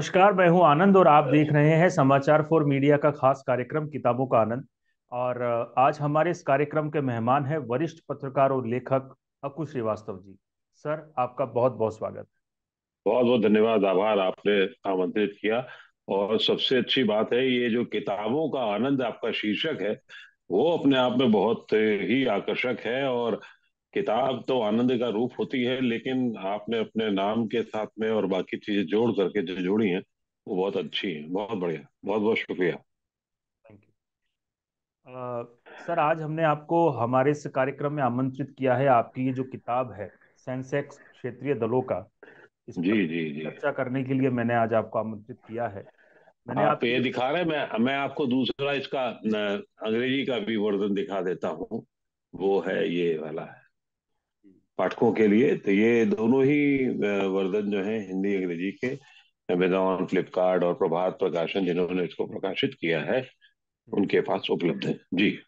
नमस्कार, मैं हूं आनंद और आप देख रहे हैं समाचार फॉर मीडिया का खास कार्यक्रम किताबों का आनंद। और आज हमारे इस कार्यक्रम के मेहमान हैं वरिष्ठ पत्रकार और लेखक अकु श्रीवास्तव जी। सर, आपका बहुत बहुत स्वागत बहुत बहुत धन्यवाद। आभार, आपने आमंत्रित किया। और सबसे अच्छी बात है, ये जो किताबों का आनंद आपका शीर्षक है वो अपने आप में बहुत ही आकर्षक है। और किताब तो आनंद का रूप होती है, लेकिन आपने अपने नाम के साथ में और बाकी चीजें जोड़ करके जो जोड़ी हैं वो बहुत अच्छी है। बहुत बढ़िया, बहुत बहुत शुक्रिया। है। Thank you. सर, आज हमने आपको हमारे इस कार्यक्रम में आमंत्रित किया है। आपकी ये जो किताब है, सेंसेक्स क्षेत्रीय दलों का, इस जी पर जी जी। चर्चा करने के लिए मैंने आज आपको आमंत्रित किया है। मैंने आप आपकी ये दिखा रहे हैं, मैं आपको दूसरा इसका अंग्रेजी का भी वर्जन दिखा देता हूँ। वो है ये वाला, पाठकों के लिए। तो ये दोनों ही वर्जन जो है हिंदी अंग्रेजी के, अमेजॉन, फ्लिपकार्ट और प्रभात प्रकाशन जिन्होंने इसको प्रकाशित किया है उनके पास उपलब्ध है जी।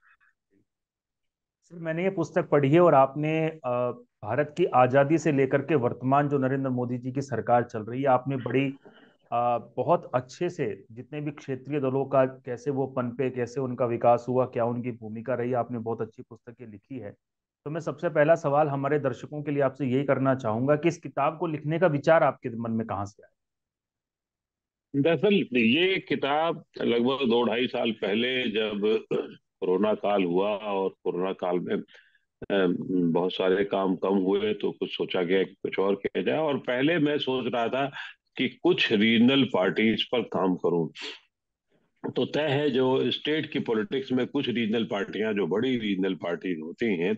सर, मैंने ये पुस्तक पढ़ी है और आपने भारत की आज़ादी से लेकर के वर्तमान जो नरेंद्र मोदी जी की सरकार चल रही है, आपने बड़ी बहुत अच्छे से जितने भी क्षेत्रीय दलों का कैसे वो पनपे, कैसे उनका विकास हुआ, क्या उनकी भूमिका रही, आपने बहुत अच्छी पुस्तकें लिखी है। तो मैं सबसे पहला सवाल हमारे दर्शकों के लिए आपसे यही करना चाहूंगा कि इस किताब को लिखने का विचार आपके मन में कहाँ से दरअसल ये किताब लगभग 2 ढाई साल पहले, जब कोरोना काल हुआ और कोरोना काल में बहुत सारे काम कम हुए, तो कुछ सोचा गया कि कुछ और किया जाए। और पहले मैं सोच रहा था कि कुछ रीजनल पार्टीज पर काम करूं। तो तय है, जो स्टेट की पॉलिटिक्स में कुछ रीजनल पार्टियां, जो बड़ी रीजनल पार्टी होती हैं,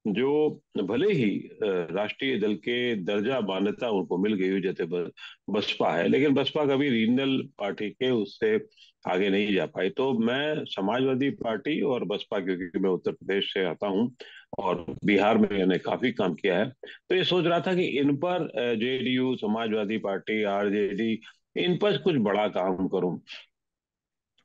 जो भले ही राष्ट्रीय दल के दर्जा मान्यता उनको मिल गई हो, जैसे बसपा है, लेकिन बसपा कभी रीजनल पार्टी के उससे आगे नहीं जा पाई। तो मैं समाजवादी पार्टी और बसपा, क्योंकि मैं उत्तर प्रदेश से आता हूं और बिहार में मैंने काफी काम किया है, तो ये सोच रहा था कि इन पर, जेडीयू, समाजवादी पार्टी, आरजेडी, इन पर कुछ बड़ा काम करूं।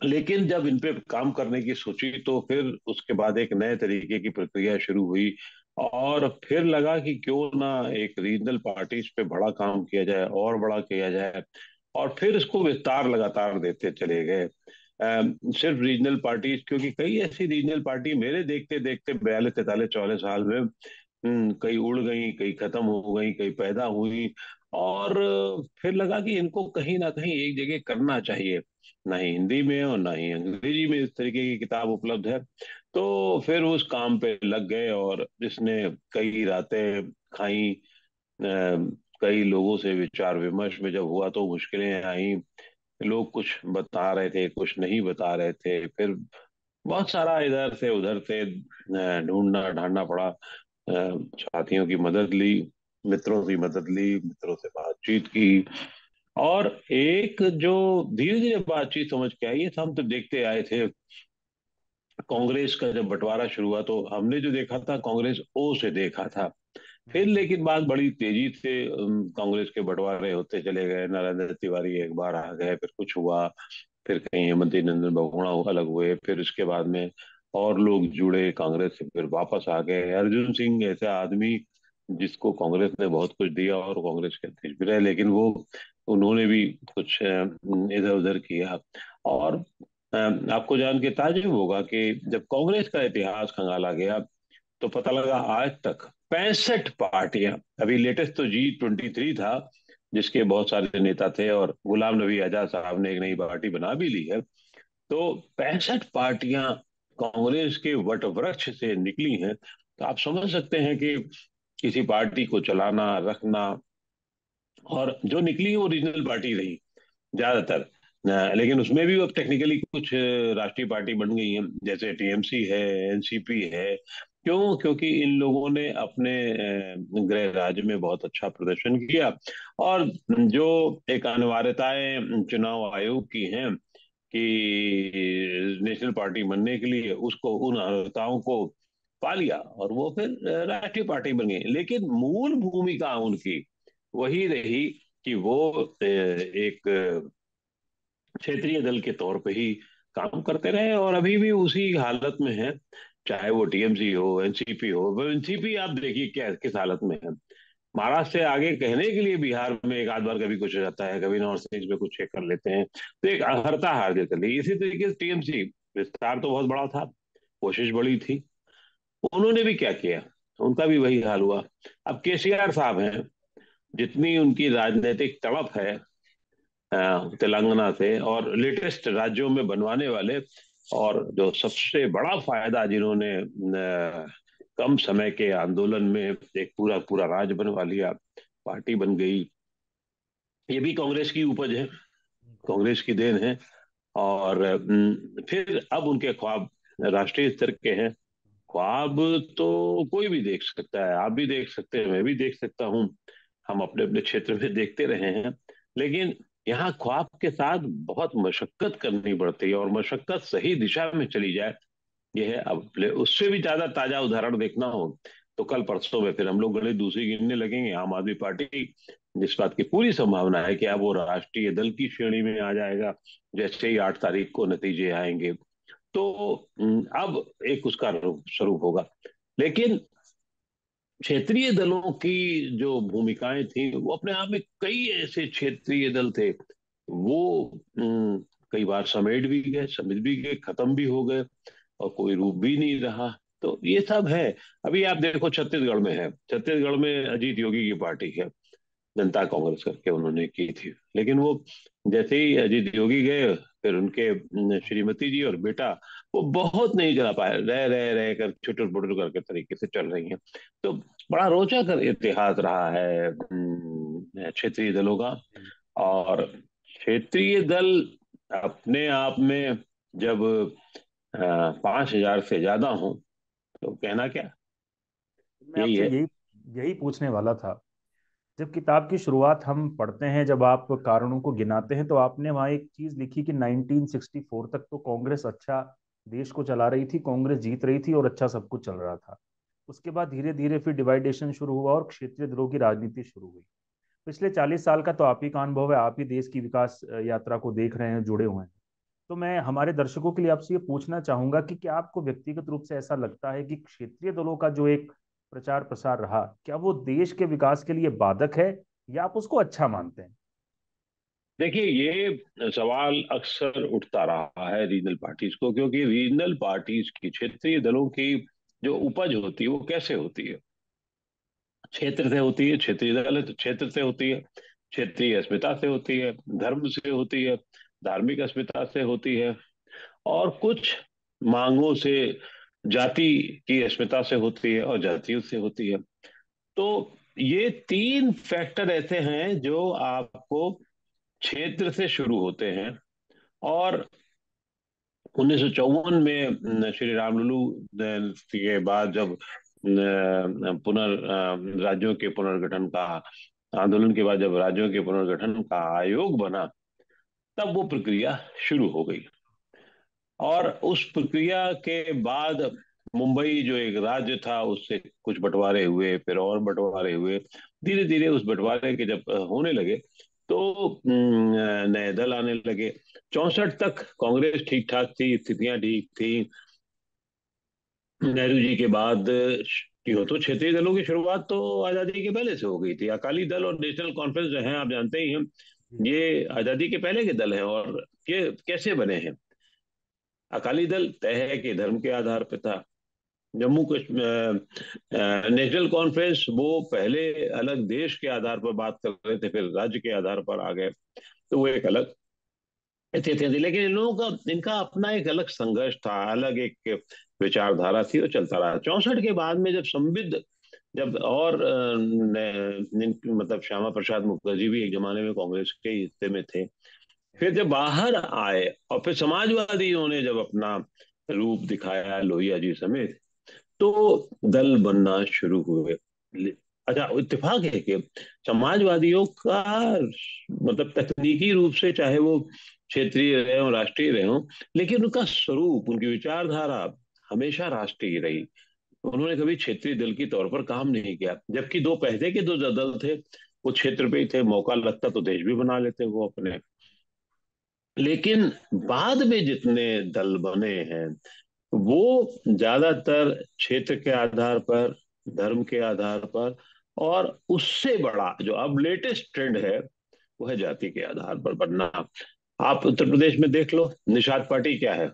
लेकिन जब इन पे काम करने की सोची तो फिर उसके बाद एक नए तरीके की प्रक्रिया शुरू हुई। और फिर लगा कि क्यों ना एक रीजनल पार्टीज पे बड़ा काम किया जाए और बड़ा किया जाए। और फिर इसको विस्तार लगातार देते चले गए। सिर्फ रीजनल पार्टीज, क्योंकि कई ऐसी रीजनल पार्टी मेरे देखते देखते 42 43 44 साल में कई उड़ गई, कई खत्म हो गई, कई पैदा हुई। और फिर लगा कि इनको कहीं ना कहीं एक जगह करना चाहिए। ना ही हिंदी में और ना ही अंग्रेजी में इस तरीके की किताब उपलब्ध है। तो फिर उस काम पे लग गए, और जिसने कई रातें खाई, कई लोगों से विचार विमर्श में जब हुआ तो मुश्किलें आई। लोग कुछ बता रहे थे, कुछ नहीं बता रहे थे। फिर बहुत सारा इधर से उधर से ढूंढना ढांडना पड़ा। साथियों की मदद ली, मित्रों की मदद ली, मित्रों से बातचीत की। और एक जो धीरे धीरे बातचीत समझ के आई है, हम तो देखते आए थे। कांग्रेस का जब बंटवारा शुरू हुआ तो हमने जो देखा था, कांग्रेस ओ से देखा था। फिर है। लेकिन बात बड़ी तेजी से कांग्रेस के बंटवारे होते चले गए। नरेंद्र तिवारी एक बार आ गए, फिर कुछ हुआ, फिर कहीं हेमंत नंदन बहुगुणा अलग हुए, फिर उसके बाद में और लोग जुड़े कांग्रेस से, फिर वापस आ गए। अर्जुन सिंह ऐसा आदमी जिसको कांग्रेस ने बहुत कुछ दिया और कांग्रेस के अध्यक्ष भी रहे, लेकिन वो, उन्होंने भी कुछ इधर उधर किया। और आपको जान के ताज्जुब होगा कि जब कांग्रेस का इतिहास खंगाला गया तो पता लगा आज तक 65 पार्टियां, अभी लेटेस्ट तो G23 था जिसके बहुत सारे नेता थे, और गुलाम नबी आजाद साहब ने एक नई पार्टी बना भी ली है। तो 65 पार्टियां कांग्रेस के वट वृक्ष से निकली हैं। तो आप समझ सकते हैं कि किसी पार्टी को चलाना, रखना, और जो निकली वो रीजनल पार्टी रही ज्यादातर। लेकिन उसमें भी अब टेक्निकली कुछ राष्ट्रीय पार्टी बन गई हैं, जैसे टीएमसी है, एनसीपी है। क्यों? क्योंकि इन लोगों ने अपने गृह राज्य में बहुत अच्छा प्रदर्शन किया। और जो एक अनिवार्यताएं चुनाव आयोग की हैं कि नेशनल पार्टी बनने के लिए, उसको, उन अनिवार्यताओं को पा लिया, और वो फिर राष्ट्रीय पार्टी बन गई। लेकिन मूल भूमिका उनकी वही रही कि वो एक क्षेत्रीय दल के तौर पे ही काम करते रहे, और अभी भी उसी हालत में है। चाहे वो टीएमसी हो, एनसीपी हो। एनसीपी आप देखिए क्या किस हालत में है। महाराष्ट्र से आगे कहने के लिए बिहार में एक आध बार कभी कुछ हो जाता है, कभी नॉर्थ ईस्ट में कुछ कर लेते हैं, तो एक हरता हार जीत चली। इसी तरीके से टीएमसी विस्तार तो बहुत बड़ा था, कोशिश बड़ी थी, उन्होंने भी क्या किया, उनका भी वही हाल हुआ। अब केसीआर साहब हैं, जितनी उनकी राजनीतिक तड़प है तेलंगाना से और लेटेस्ट राज्यों में बनवाने वाले, और जो सबसे बड़ा फायदा जिन्होंने कम समय के आंदोलन में एक पूरा पूरा राज्य बनवा लिया, पार्टी बन गई, ये भी कांग्रेस की उपज है, कांग्रेस की देन है। और फिर अब उनके ख्वाब राष्ट्रीय स्तर के हैं। ख्वाब तो कोई भी देख सकता है, आप भी देख सकते हैं, मैं भी देख सकता हूँ, हम अपने अपने क्षेत्र में देखते रहे हैं। लेकिन यहाँ ख्वाब के साथ बहुत मशक्कत करनी पड़ती है, और मशक्कत सही दिशा में चली जाए, ये है। अब उससे भी ज्यादा ताजा उदाहरण देखना हो तो कल परसों में फिर हम लोग गणित दूसरी गिनने लगेंगे। आम आदमी पार्टी, जिस बात की पूरी संभावना है कि अब वो राष्ट्रीय दल की श्रेणी में आ जाएगा जैसे ही 8 तारीख को नतीजे आएंगे, तो अब एक उसका स्वरूप होगा। लेकिन क्षेत्रीय दलों की जो भूमिकाएं थी, वो अपने आप में कई ऐसे क्षेत्रीय दल थे, वो कई बार समेट भी गए, समझ भी गए, खत्म भी हो गए, और कोई रूप भी नहीं रहा। तो ये सब है। अभी आप देखो छत्तीसगढ़ में है, छत्तीसगढ़ में अजीत योगी की पार्टी है, जनता कांग्रेस करके उन्होंने की थी। लेकिन वो जैसे ही अजीत योगी गए, फिर उनके श्रीमती जी और बेटा, वो बहुत नहीं चला पाए, रह रह रह कर छुटुर बुटुर करके तरीके से चल रही हैं। तो बड़ा रोचक इतिहास रहा है क्षेत्रीय दलों का। और क्षेत्रीय दल अपने आप में जब 5,000 से ज्यादा हो, तो कहना क्या, मैं यही आपसे है। यही यही पूछने वाला था। जब किताब की शुरुआत हम पढ़ते हैं, जब आप कारणों को गिनाते हैं, तो आपने वहाँ एक चीज लिखी कि 1964 तक तो कांग्रेस अच्छा देश को चला रही थी, कांग्रेस जीत रही थी और अच्छा सब कुछ चल रहा था। उसके बाद धीरे धीरे फिर डिवाइडेशन शुरू हुआ और क्षेत्रीय दलों की राजनीति शुरू हुई। पिछले 40 साल का तो आप ही का अनुभव है, आप ही देश की विकास यात्रा को देख रहे हैं, जुड़े हुए हैं। तो मैं हमारे दर्शकों के लिए आपसे ये पूछना चाहूंगा कि क्या आपको व्यक्तिगत रूप से ऐसा लगता है कि क्षेत्रीय दलों का जो एक प्रचार प्रसार रहा, क्या वो देश के विकास के लिए बाधक है, या आप उसको अच्छा मानते हैं? देखिए, ये सवाल अक्सर उठता रहा है रीजनल पार्टीज को, क्योंकि रीजनल पार्टीज की, क्षेत्रीय दलों की जो उपज होती है वो कैसे होती है, क्षेत्र से होती है। क्षेत्रीय दल है तो क्षेत्र से होती है, क्षेत्रीय अस्मिता से होती है, धर्म से होती है, धार्मिक अस्मिता से होती है, और कुछ मांगों से, जाति की अस्मिता से होती है, और जातियों से होती है। तो ये तीन फैक्टर ऐसे हैं जो आपको क्षेत्र से शुरू होते हैं। और 1954 में श्री रामलुलु के बाद जब राज्यों के पुनर्गठन का आंदोलन के बाद जब राज्यों के पुनर्गठन का आयोग बना, तब वो प्रक्रिया शुरू हो गई। और उस प्रक्रिया के बाद मुंबई जो एक राज्य था, उससे कुछ बंटवारे हुए, फिर और बंटवारे हुए, धीरे धीरे उस बंटवारे के जब होने लगे, तो नए दल आने लगे। 64 तक कांग्रेस ठीक ठाक थी, स्थितियां ठीक थी। नेहरू जी के बाद क्यों, तो क्षेत्रीय दलों की शुरुआत तो आजादी के पहले से हो गई थी। अकाली दल और नेशनल कॉन्फ्रेंस जो है, आप जानते ही हैं, जी। ये आजादी के पहले के दल हैं। और कैसे बने हैं? अकाली दल तय है कि धर्म के आधार पर था। जम्मू कश्मीर नेशनल कॉन्फ्रेंस वो पहले अलग देश के आधार पर बात कर रहे थे, फिर राज्य के आधार पर आ गए, तो वो एक अलग स्थिति थी। लेकिन इन लोगों का, इनका अपना एक अलग संघर्ष था, अलग एक विचारधारा थी, वो चलता रहा। 64 के बाद में जब संविद, जब और मतलब श्यामा प्रसाद मुखर्जी भी एक जमाने में कांग्रेस के हिस्से में थे, फिर जब बाहर आए और फिर समाजवादियों ने जब अपना रूप दिखाया, लोहिया जी समेत, तो दल बनना शुरू हुए। अच्छा, इत्तेफाक है कि समाजवादियों का मतलब तकनीकी रूप से चाहे वो क्षेत्रीय रहे हो, राष्ट्रीय रहे हो, लेकिन उनका स्वरूप, उनकी विचारधारा हमेशा राष्ट्रीय रही। उन्होंने कभी क्षेत्रीय दल के तौर पर काम नहीं किया। जबकि दो पहले के दो दल थे, वो क्षेत्र पे ही थे, मौका लगता तो देश भी बना लेते वो अपने। लेकिन बाद में जितने दल बने हैं, वो ज्यादातर क्षेत्र के आधार पर, धर्म के आधार पर, और उससे बड़ा जो अब लेटेस्ट ट्रेंड है वो है जाति के आधार पर बनना। आप उत्तर प्रदेश में देख लो, निषाद पार्टी क्या है,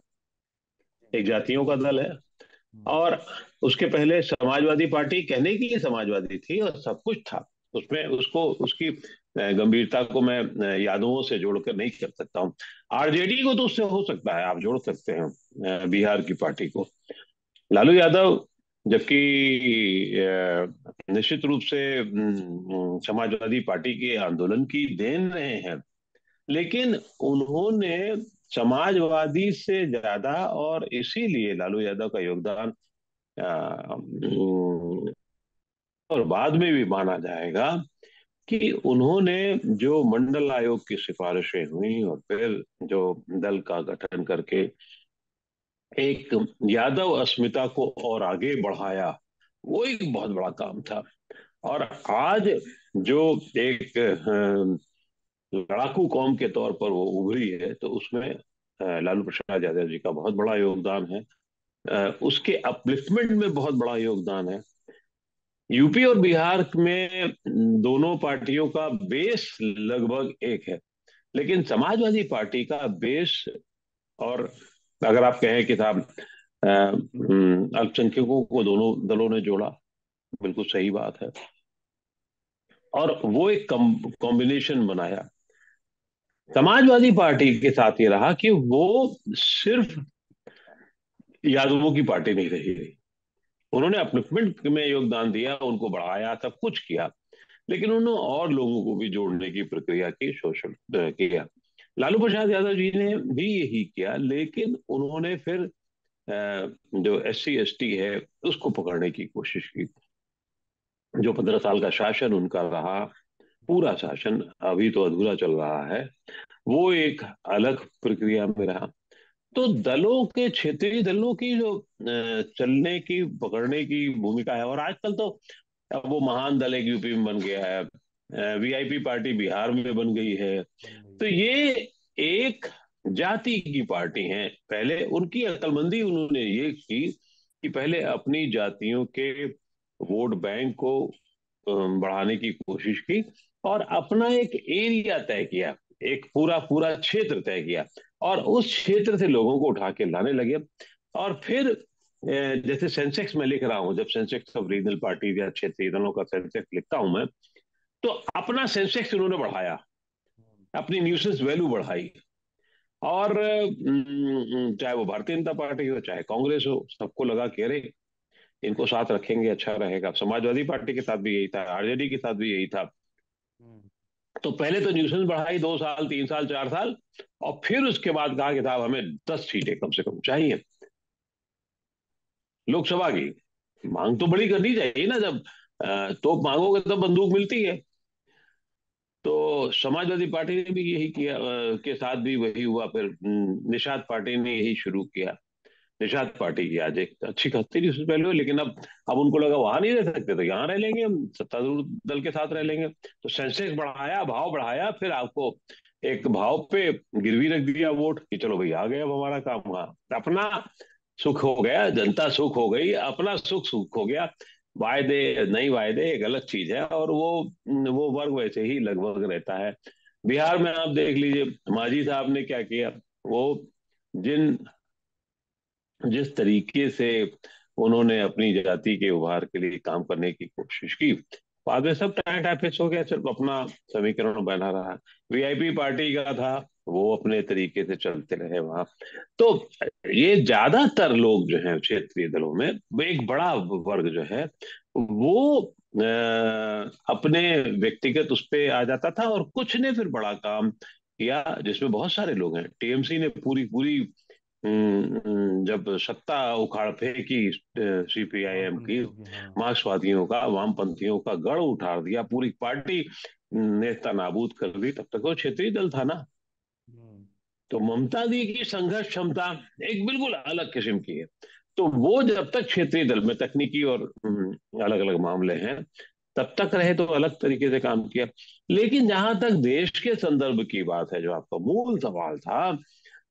एक जातियों का दल है। हम्म, और उसके पहले समाजवादी पार्टी कहने की ये समाजवादी थी और सब कुछ था उसमें, उसको उसकी गंभीरता को मैं यादवों से जोड़कर नहीं कर सकता हूँ। आरजेडी को तो उससे हो सकता है, आप जोड़ सकते हैं बिहार की पार्टी को। लालू यादव जबकि निश्चित रूप से समाजवादी पार्टी के आंदोलन की देन रहे हैं, लेकिन उन्होंने समाजवादी से ज्यादा, और इसीलिए लालू यादव का योगदान और बाद में भी माना जाएगा कि उन्होंने जो मंडल आयोग की सिफारिशें हुई और फिर जो दल का गठन करके एक यादव अस्मिता को और आगे बढ़ाया, वो एक बहुत बड़ा काम था। और आज जो एक लड़ाकू कौम के तौर पर वो उभरी है, तो उसमें लालू प्रसाद यादव जी का बहुत बड़ा योगदान है। उसके अपलिफ्टमेंट में बहुत बड़ा योगदान है। यूपी और बिहार में दोनों पार्टियों का बेस लगभग एक है, लेकिन समाजवादी पार्टी का बेस, और अगर आप कहें कि साहब अल्पसंख्यकों को दोनों दलों ने जोड़ा, बिल्कुल सही बात है। और वो एक कॉम्बिनेशन बनाया। समाजवादी पार्टी के साथ ये रहा कि वो सिर्फ यादवों की पार्टी नहीं रही। उन्होंने अपलिफ्टमेंट में योगदान दिया, उनको बढ़ाया, सब कुछ किया, लेकिन उन्होंने और लोगों को भी जोड़ने की प्रक्रिया की, शोषण किया। लालू प्रसाद यादव जी ने भी यही किया, लेकिन उन्होंने फिर जो SC ST है उसको पकड़ने की कोशिश की। जो 15 साल का शासन उनका रहा, पूरा शासन अभी तो अधूरा चल रहा है, वो एक अलग प्रक्रिया में रहा। तो दलों के, क्षेत्रीय दलों की जो चलने की, पकड़ने की भूमिका है। और आजकल तो अब वो महान दल एक यूपी में बन गया है, VIP पार्टी बिहार में बन गई है। बन गई। तो ये एक जाति की पार्टी है। पहले उनकी अक्लमंदी उन्होंने ये की कि पहले अपनी जातियों के वोट बैंक को बढ़ाने की कोशिश की, और अपना एक एरिया तय किया, एक पूरा पूरा क्षेत्र तय किया, और उस क्षेत्र से लोगों को उठा के लाने लगे। और फिर जैसे सेंसेक्स में लिख रहा हूं, जब सेंसेक्स ऑफ रीजनल पार्टी या क्षेत्रीय दलों का सेंसेक्स लिखता हूं मैं, तो अपना सेंसेक्स उन्होंने बढ़ाया, अपनी न्यूसेंस वैल्यू बढ़ाई। और चाहे वो भारतीय जनता पार्टी हो, चाहे कांग्रेस हो, सबको लगा कि अरे इनको साथ रखेंगे अच्छा रहेगा। समाजवादी पार्टी के साथ भी यही था, RJD के साथ भी यही था। हम्म, तो पहले तो न्यूसेंस बढ़ाई 2 साल, 3 साल, 4 साल, और फिर उसके बाद कहा कि साहब हमें 10 सीटें कम से कम चाहिए लोकसभा की। मांग तो बड़ी करनी चाहिए ना, जब तोप मांगोगे तब बंदूक मिलती है। तो समाजवादी पार्टी ने भी यही किया, के साथ भी वही हुआ। फिर निषाद पार्टी ने यही शुरू किया। निषाद पार्टी की आज एक अच्छी खासी न्यूज वैल्यू है, लेकिन अब उनको लगा वहां नहीं रह सकते, तो यहाँ रह लेंगे, हम सत्तारूढ़ दल के साथ रह लेंगे। तो सेंसेक्स बढ़ाया, भाव बढ़ाया, फिर आपको एक भाव पे गिरवी रख दिया वोट कि चलो भाई आ गए, अब हमारा काम हुआ, अपना सुख हो गया, जनता सुख हो गई, अपना सुख सुख हो गया। वायदे नहीं, वायदे एक अलग चीज है, और वो वर्ग वैसे ही लगभग रहता है। बिहार में आप देख लीजिए, मांझी साहब ने क्या किया। वो जिन जिस तरीके से उन्होंने अपनी जाति के उभार के लिए काम करने की कोशिश की, बाद में सब टाइम टाइपिस हो गया, सिर्फ अपना समीकरण बना रहा। VIP पार्टी का था, वो अपने तरीके से चलते रहे वहां। तो ये ज्यादातर लोग जो हैं क्षेत्रीय दलों में, वो एक बड़ा वर्ग जो है, वो अपने व्यक्तिगत उस पे आ जाता था, और कुछ ने फिर बड़ा काम किया जिसमें बहुत सारे लोग हैं। TMC ने पूरी पूरी जब सत्ता उखाड़ फेंकी CPIM की, वामपंथियों की, हाँ। मार्क्सवादियों का, वामपंथियों का गढ़ उठाड़ दिया, पूरी पार्टी नेस्ता नाबूद कर दी, तब तक वो क्षेत्रीय दल था ना। हम्म, तो ममता दी की संघर्ष क्षमता एक बिल्कुल अलग किस्म की है। तो वो जब तक क्षेत्रीय दल में, तकनीकी और अलग अलग मामले हैं, तब तक रहे तो अलग तरीके से काम किया। लेकिन जहां तक देश के संदर्भ की बात है, जो आपका मूल सवाल था,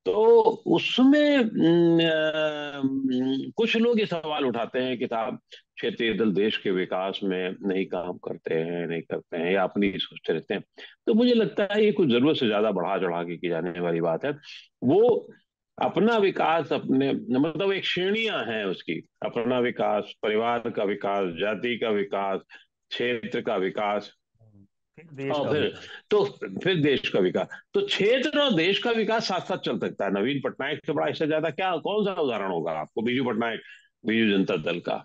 तो उसमें कुछ लोग ये सवाल उठाते हैं कि साहब क्षेत्रीय दल देश के विकास में नहीं काम करते हैं, नहीं करते हैं, या अपनी ही सोचते रहते हैं। तो मुझे लगता है ये कुछ जरूरत से ज्यादा बढ़ा चढ़ा के की जाने वाली बात है। वो अपना विकास अपने, मतलब एक श्रेणियां हैं उसकी, अपना विकास, परिवार का विकास, जाति का विकास, क्षेत्र का विकास, फिर देश और का फिर विकास। तो फिर देश का विकास। तो क्षेत्र और देश का विकास साथ साथ चल सकता है। नवीन पटनायक से बड़ा इससे ज्यादा क्या, कौन सा उदाहरण होगा आपको? बीजू पटनायक, बीजू जनता दल का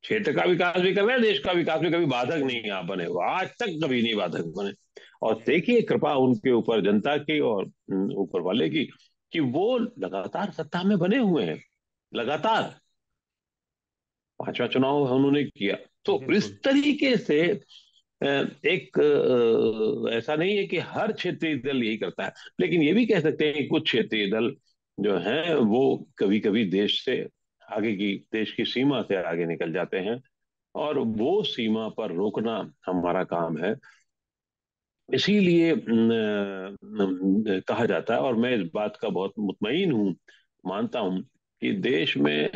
क्षेत्र का विकास भी कर रहे हैं, देश का विकास भी, कभी बाधक नहीं आप बने वो, आज तक कभी नहीं बाधक बने। और देखिए कृपा उनके ऊपर जनता की और ऊपर वाले की, कि वो लगातार सत्ता में बने हुए हैं, लगातार 5वां चुनाव उन्होंने किया। तो इस बिल्कुल। तरीके से एक ऐसा नहीं है कि हर क्षेत्रीय दल यही करता है, लेकिन ये भी कह सकते हैं कि कुछ क्षेत्रीय दल जो हैं वो कभी कभी देश से आगे की, देश की सीमा से आगे निकल जाते हैं, और वो सीमा पर रोकना हमारा काम है। इसीलिए कहा जाता है, और मैं इस बात का बहुत मुतमईन हूँ, मानता हूँ, कि देश में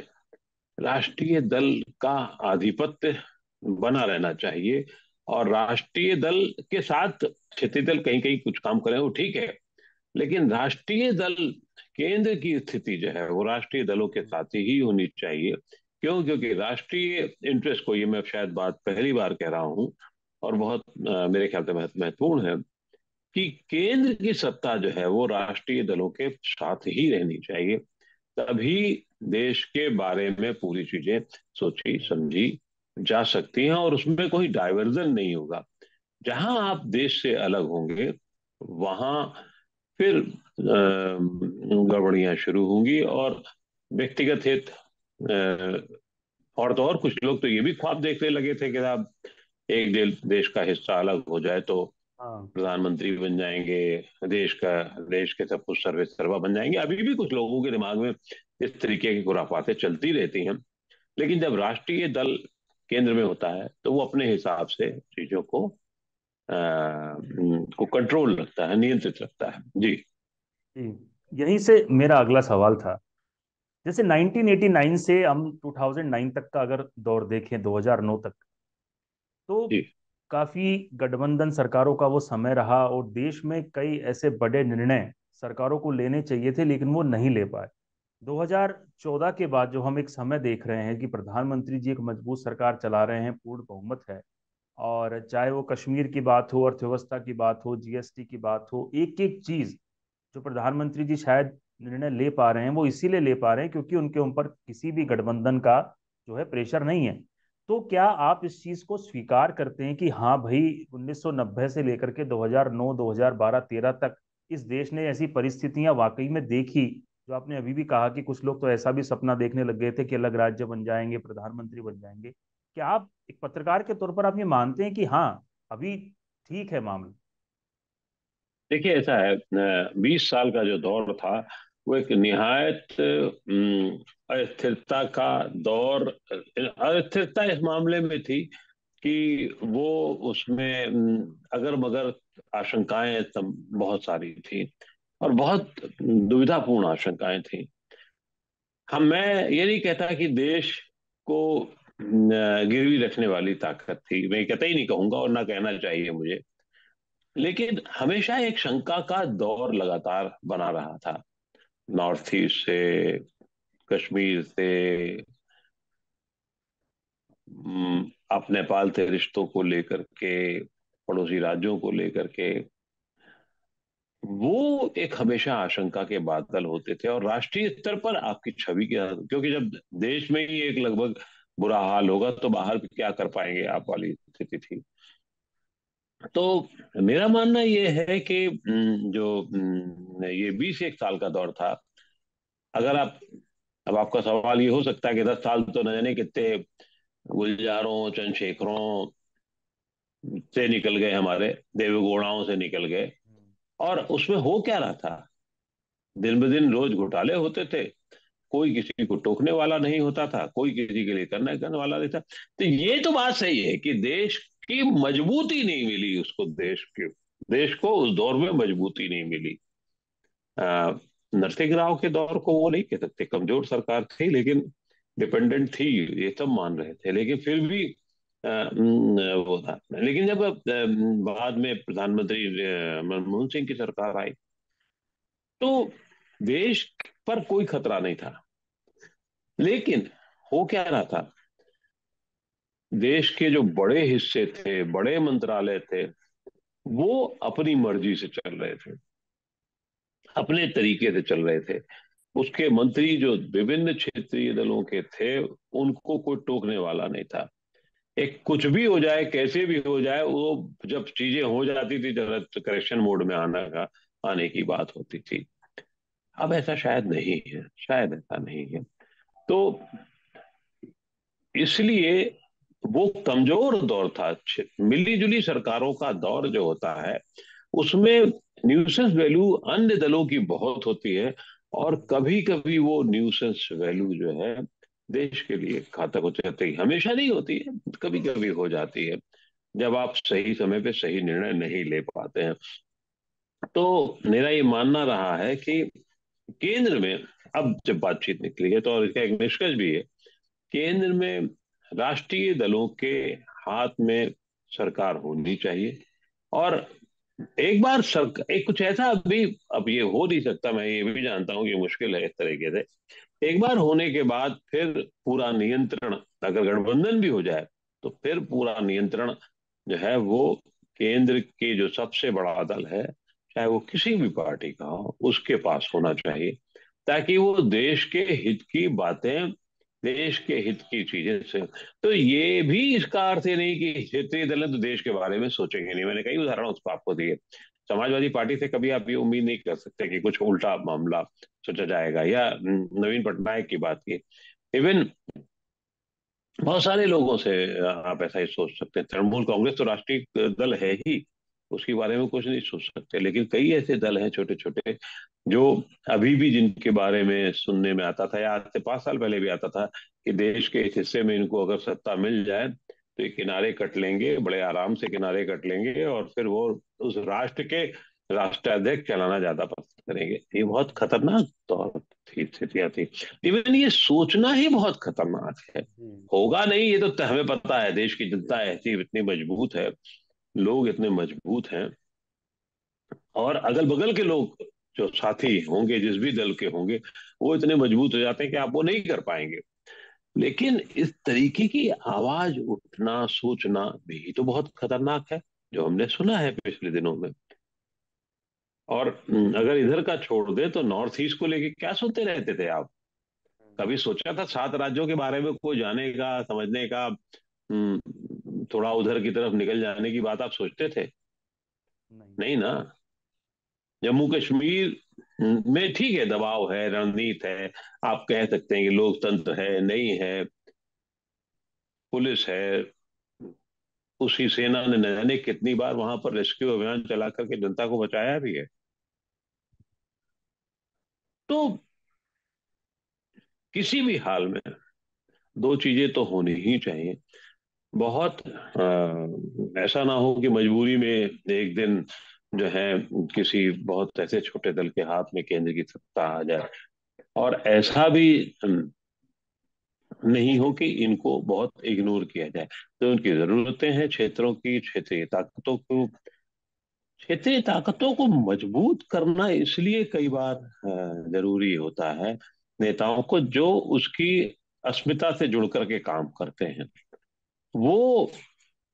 राष्ट्रीय दल का आधिपत्य बना रहना चाहिए। और राष्ट्रीय दल के साथ क्षेत्रीय दल कहीं कहीं कुछ काम करें वो ठीक है, लेकिन राष्ट्रीय दल केंद्र की स्थिति जो है वो राष्ट्रीय दलों के साथ ही होनी चाहिए। क्यों? क्योंकि राष्ट्रीय इंटरेस्ट को, ये मैं शायद बात पहली बार कह रहा हूँ, और बहुत मेरे ख्याल से महत्वपूर्ण है, कि केंद्र की सत्ता जो है वो राष्ट्रीय दलों के साथ ही रहनी चाहिए। तभी देश के बारे में पूरी चीजें सोची समझी जा सकती हैं, और उसमें कोई डाइवर्जन नहीं होगा। जहां आप देश से अलग होंगे, वहां फिर गड़बड़ियां शुरू होंगी, और व्यक्तिगत हित, और तो और कुछ लोग तो ये भी ख्वाब देखने लगे थे कि आप एक देश का हिस्सा अलग हो जाए तो हाँ। प्रधानमंत्री बन जाएंगे, देश का, देश के सब कुछ सर्वे सर्वा बन जाएंगे। अभी भी कुछ लोगों के दिमाग में इस तरीके की खुराफातें चलती रहती हैं। लेकिन जब राष्ट्रीय दल केंद्र में होता है तो वो अपने हिसाब से चीजों को कंट्रोल रखता है, नियंत्रित रखता है। जी। जी, यहीं से मेरा अगला सवाल था। जैसे 1989 से हम 2009 तक का अगर दौर देखें, 2009 तक, तो जी। काफी गठबंधन सरकारों का वो समय रहा और देश में कई ऐसे बड़े निर्णय सरकारों को लेने चाहिए थे लेकिन वो नहीं ले पाए। 2014 के बाद जो हम एक समय देख रहे हैं कि प्रधानमंत्री जी एक मजबूत सरकार चला रहे हैं, पूर्ण बहुमत है, और चाहे वो कश्मीर की बात हो, अर्थव्यवस्था की बात हो, जीएसटी की बात हो, एक एक चीज जो प्रधानमंत्री जी शायद निर्णय ले पा रहे हैं वो इसीलिए ले पा रहे हैं क्योंकि उनके ऊपर किसी भी गठबंधन का जो है प्रेशर नहीं है। तो क्या आप इस चीज को स्वीकार करते हैं कि हाँ भाई, 1990 से लेकर के 2009, 2012, 13 तक इस देश ने ऐसी परिस्थितियां वाकई में देखी, जो आपने अभी भी कहा कि कुछ लोग तो ऐसा भी सपना देखने लग गए थे कि अलग राज्य बन जाएंगे, प्रधानमंत्री बन जाएंगे। क्या आप एक पत्रकार के तौर पर आप ये मानते हैं कि हाँ, अभी ठीक है मामला? देखिए ऐसा है, 20 साल का जो दौर था वो एक निहायत अस्थिरता का दौर। अस्थिरता इस मामले में थी कि वो, उसमें अगर मगर आशंकाएं बहुत सारी थी, और बहुत दुविधापूर्ण आशंकाएं थी। मैं ये नहीं कहता कि देश को गिरवी रखने वाली ताकत थी, मैं कहता ही नहीं कहूंगा, और ना कहना चाहिए मुझे। लेकिन हमेशा एक शंका का दौर लगातार बना रहा था, नॉर्थ ईस्ट से, कश्मीर से, आप नेपाल से रिश्तों को लेकर के, पड़ोसी राज्यों को लेकर के, वो एक हमेशा आशंका के बादल होते थे। और राष्ट्रीय स्तर पर आपकी छवि क्या, क्योंकि जब देश में ही एक लगभग बुरा हाल होगा तो बाहर भी क्या कर पाएंगे आप वाली स्थिति थी। तो मेरा मानना ये है कि ये 21 साल का दौर था। अगर आप, अब आपका सवाल ये हो सकता है कि 10 साल तो न जाने कितने गुलजारों, चंद्रशेखरों से निकल गए, हमारे देवगौड़ाओं से निकल गए, और उसमें हो क्या रहा था? दिन ब दिन रोज घोटाले होते थे, कोई किसी को टोकने वाला नहीं होता था, कोई किसी के लिए करने वाला नहीं था। तो ये तो बात सही है कि देश की मजबूती नहीं मिली उसको, देश को उस दौर में मजबूती नहीं मिली। नरसिंह राव के दौर को वो नहीं कह सकते कमजोर सरकार थी, लेकिन डिपेंडेंट थी, ये सब मान रहे थे, लेकिन फिर भी वो था। लेकिन जब बाद में प्रधानमंत्री मनमोहन सिंह की सरकार आई, तो देश पर कोई खतरा नहीं था। लेकिन हो क्या रहा था, देश के जो बड़े हिस्से थे, बड़े मंत्रालय थे, वो अपनी मर्जी से चल रहे थे, अपने तरीके से चल रहे थे। उसके मंत्री जो विभिन्न क्षेत्रीय दलों के थे, उनको कोई टोकने वाला नहीं था। एक कुछ भी हो जाए, कैसे भी हो जाए, वो जब चीजें हो जाती थी, जरा करेक्शन मोड में आने की बात होती थी। अब ऐसा शायद नहीं है, शायद ऐसा नहीं है। तो इसलिए वो कमजोर दौर था। मिली जुली सरकारों का दौर जो होता है, उसमें न्यूसेंस वैल्यू अन्य दलों की बहुत होती है, और कभी कभी वो न्यूसेंस वैल्यू जो है देश के लिए घातक हो जाती है। हमेशा नहीं होती है, कभी कभी हो जाती है, जब आप सही समय पे सही निर्णय नहीं ले पाते हैं। तो मेरा ये मानना रहा है कि केंद्र में अब जब बातचीत निकली है, तो और इसका एक निष्कर्ष भी है, केंद्र में राष्ट्रीय दलों के हाथ में सरकार होनी चाहिए। और एक बार सरकार, एक कुछ ऐसा अभी, अब ये हो नहीं सकता, मैं ये भी जानता हूँ कि मुश्किल है इस तरीके से। एक बार होने के बाद फिर पूरा नियंत्रण, अगर गठबंधन भी हो जाए, तो फिर पूरा नियंत्रण जो है वो केंद्र के जो सबसे बड़ा दल है, चाहे वो किसी भी पार्टी का हो, उसके पास होना चाहिए, ताकि वो देश के हित की बातें, देश के हित की चीजें से। तो ये भी इसका अर्थ ये नहीं कि क्षेत्रीय दल है तो देश के बारे में सोचेंगे नहीं। मैंने कई उदाहरण उसको आपको दिए। समाजवादी पार्टी से कभी आप ये उम्मीद नहीं कर सकते कि कुछ उल्टा मामला सोचा जाएगा, या नवीन पटनायक की बात की। इवन बहुत सारे लोगों से आप ऐसा ही सोच सकते हैं। तृणमूल कांग्रेस तो राष्ट्रीय दल है ही, उसके बारे में कुछ नहीं सोच सकते, लेकिन कई ऐसे दल हैं छोटे छोटे, जो अभी भी, जिनके बारे में सुनने में आता था, या आज से 5 साल पहले भी आता था, कि देश के इस हिस्से में इनको अगर सत्ता मिल जाए तो ये किनारे कट लेंगे, बड़े आराम से किनारे कट लेंगे, और फिर वो उस राष्ट्र के राष्ट्राध्यक्ष चलाना ज्यादा पसंद करेंगे। ये बहुत खतरनाक तौर थी, स्थितियां थी। इवन ये सोचना ही बहुत खतरनाक है। जी। होगा नहीं, ये तो हमें पता है, देश की जनता ऐसी इतनी मजबूत है, लोग इतने मजबूत हैं, और अगल बगल के लोग जो साथी होंगे, जिस भी दल के होंगे, वो इतने मजबूत हो जाते हैं कि आप वो नहीं कर पाएंगे। लेकिन इस तरीके की आवाज उठना, सोचना भी तो बहुत खतरनाक है, जो हमने सुना है पिछले दिनों में। और अगर इधर का छोड़ दे, तो नॉर्थ ईस्ट को लेके क्या सुनते रहते थे आप? कभी सोचा था 7 राज्यों के बारे में कोई जानेगा, समझने का, थोड़ा उधर की तरफ निकल जाने की बात आप सोचते थे? नहीं। नहीं ना। जम्मू कश्मीर में ठीक है, दबाव है, रणनीति है, आप कह सकते हैं कि लोकतंत्र है, नहीं है, पुलिस है, उसी सेना ने न जाने कितनी बार वहां पर रेस्क्यू अभियान चला करके जनता को बचाया भी है। तो किसी भी हाल में दो चीजें तो होनी ही चाहिए। बहुत ऐसा ना हो कि मजबूरी में एक दिन जो है किसी बहुत ऐसे छोटे दल के हाथ में केंद्र की सत्ता आ जाए, और ऐसा भी नहीं हो कि इनको बहुत इग्नोर किया जाए। तो उनकी जरूरतें हैं क्षेत्रों की, क्षेत्रीय ताकतों को मजबूत करना इसलिए कई बार जरूरी होता है, नेताओं को जो उसकी अस्मिता से जुड़ करके काम करते हैं। वो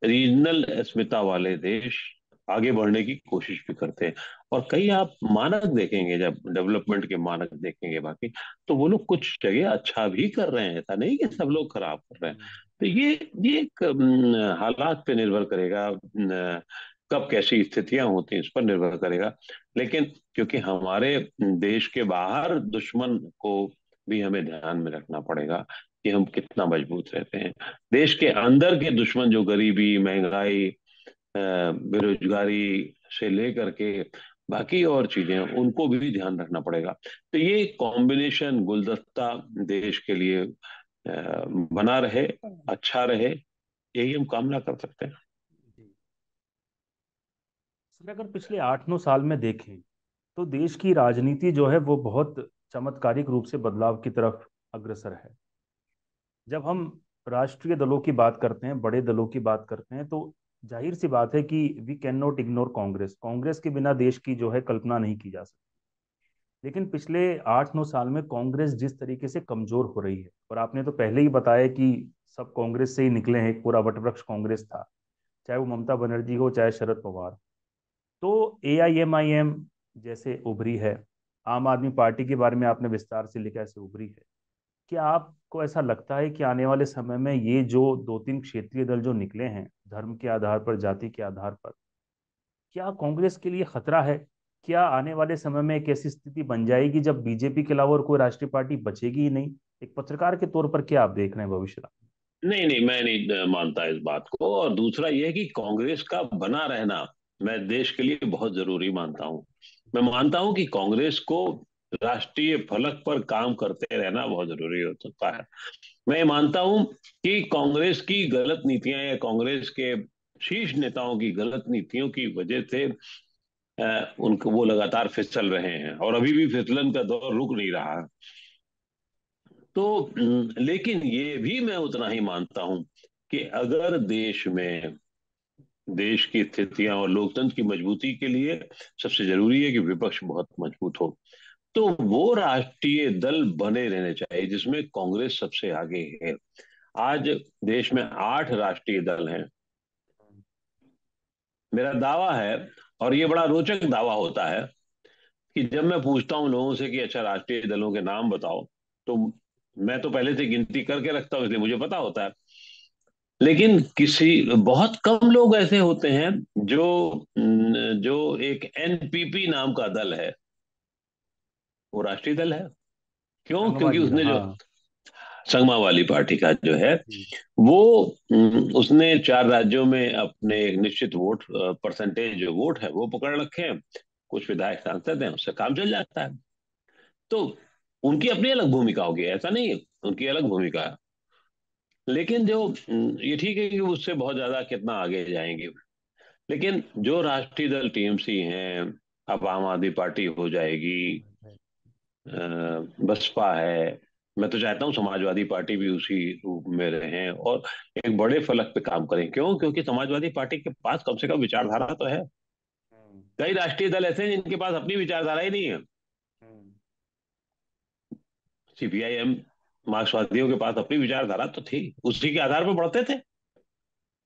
रीजनल अस्मिता वाले देश आगे बढ़ने की कोशिश भी करते हैं। और कई आप मानक देखेंगे, जब डेवलपमेंट के मानक देखेंगे बाकी, तो वो लोग कुछ जगह अच्छा भी कर रहे हैं, ऐसा नहीं कि सब लोग खराब कर रहे हैं। हम्म। तो ये एक हालात पे निर्भर करेगा, कब कैसी स्थितियां होती हैं इस पर निर्भर करेगा। लेकिन क्योंकि हमारे देश के बाहर दुश्मन को भी हमें ध्यान में रखना पड़ेगा कि हम कितना मजबूत रहते हैं। देश के अंदर के दुश्मन जो गरीबी, महंगाई, बेरोजगारी से लेकर के बाकी और चीजें हैं, उनको भी ध्यान रखना पड़ेगा। तो ये कॉम्बिनेशन गुलदस्ता देश के लिए बना रहे, अच्छा रहे, यही हम कामना कर सकते हैं। जी। सर, अगर पिछले 8-9 साल में देखें तो देश की राजनीति जो है वो बहुत चमत्कारिक रूप से बदलाव की तरफ अग्रसर है। जब हम राष्ट्रीय दलों की बात करते हैं, बड़े दलों की बात करते हैं, तो जाहिर सी बात है कि we cannot ignore Congress. Congress के बिना देश की जो है कल्पना नहीं की जा सकती। लेकिन पिछले 8-9 साल में कांग्रेस जिस तरीके से कमजोर हो रही है, और आपने तो पहले ही बताया कि सब कांग्रेस से ही निकले हैं, एक पूरा वटवृक्ष कांग्रेस था, चाहे वो ममता बनर्जी हो चाहे शरद पवार। तो AIMIM जैसे उभरी है, आम आदमी पार्टी के बारे में आपने विस्तार से लिखा, ऐसे उभरी है। क्या आपको ऐसा लगता है कि आने वाले समय में ये जो 2-3 क्षेत्रीय दल जो निकले हैं, धर्म के आधार पर, जाति के आधार पर, क्या कांग्रेस के लिए खतरा है? क्या आने वाले समय में एक ऐसी स्थिति बन जाएगी जब बीजेपी के अलावा और कोई राष्ट्रीय पार्टी बचेगी ही नहीं? एक पत्रकार के तौर पर क्या आप देख रहे हैं भविष्य का? नहीं नहीं, मैं नहीं मानता इस बात को। और दूसरा यह है कि कांग्रेस का बना रहना मैं देश के लिए बहुत जरूरी मानता हूँ। मैं मानता हूँ कि कांग्रेस को राष्ट्रीय फलक पर काम करते रहना बहुत जरूरी हो सकता है। मैं ये मानता हूँ कि कांग्रेस की गलत नीतियां या कांग्रेस के शीर्ष नेताओं की गलत नीतियों की वजह से उनको वो लगातार फिसल रहे हैं, और अभी भी फिसलन का दौर रुक नहीं रहा है। तो लेकिन ये भी मैं उतना ही मानता हूं कि अगर देश की स्थितियां और लोकतंत्र की मजबूती के लिए सबसे जरूरी है कि विपक्ष बहुत मजबूत हो, तो वो राष्ट्रीय दल बने रहने चाहिए जिसमें कांग्रेस सबसे आगे है। आज देश में 8 राष्ट्रीय दल हैं। मेरा दावा है, और ये बड़ा रोचक दावा होता है, कि जब मैं पूछता हूं लोगों से कि अच्छा राष्ट्रीय दलों के नाम बताओ, तो मैं तो पहले से गिनती करके रखता हूं, इसलिए मुझे पता होता है। लेकिन किसी बहुत कम लोग ऐसे होते हैं जो जो एक NPP नाम का दल है, वो राष्ट्रीय दल है। क्यों? संगमा क्योंकि जी का, उसने जो हाँ। संगमा वाली पार्टी का जो है, जी। वो उसने 4 राज्यों में अपने एक निश्चित वोट परसेंटेज जो वोट है वो पकड़ रखे हैं। कुछ विधायक सांसद हैं, उससे काम चल जाता है। तो उनकी अपनी अलग भूमिका होगी, ऐसा नहीं है, उनकी अलग भूमिका है। लेकिन जो ये ठीक है कि उससे बहुत ज्यादा कितना आगे जाएंगे। लेकिन जो राष्ट्रीय दल TMC हैं, अब आम आदमी पार्टी हो जाएगी, बसपा है, मैं तो चाहता हूँ समाजवादी पार्टी भी उसी रूप में रहे और एक बड़े फलक पे काम करें। क्यों? क्योंकि समाजवादी पार्टी के पास कम से कम विचारधारा तो है। हम्म। कई राष्ट्रीय दल ऐसे हैं जिनके पास अपनी विचारधारा ही नहीं है। हम्म। CPIM, मार्क्सवादियों के पास अपनी विचारधारा तो थी, उसी के आधार पर बढ़ते थे।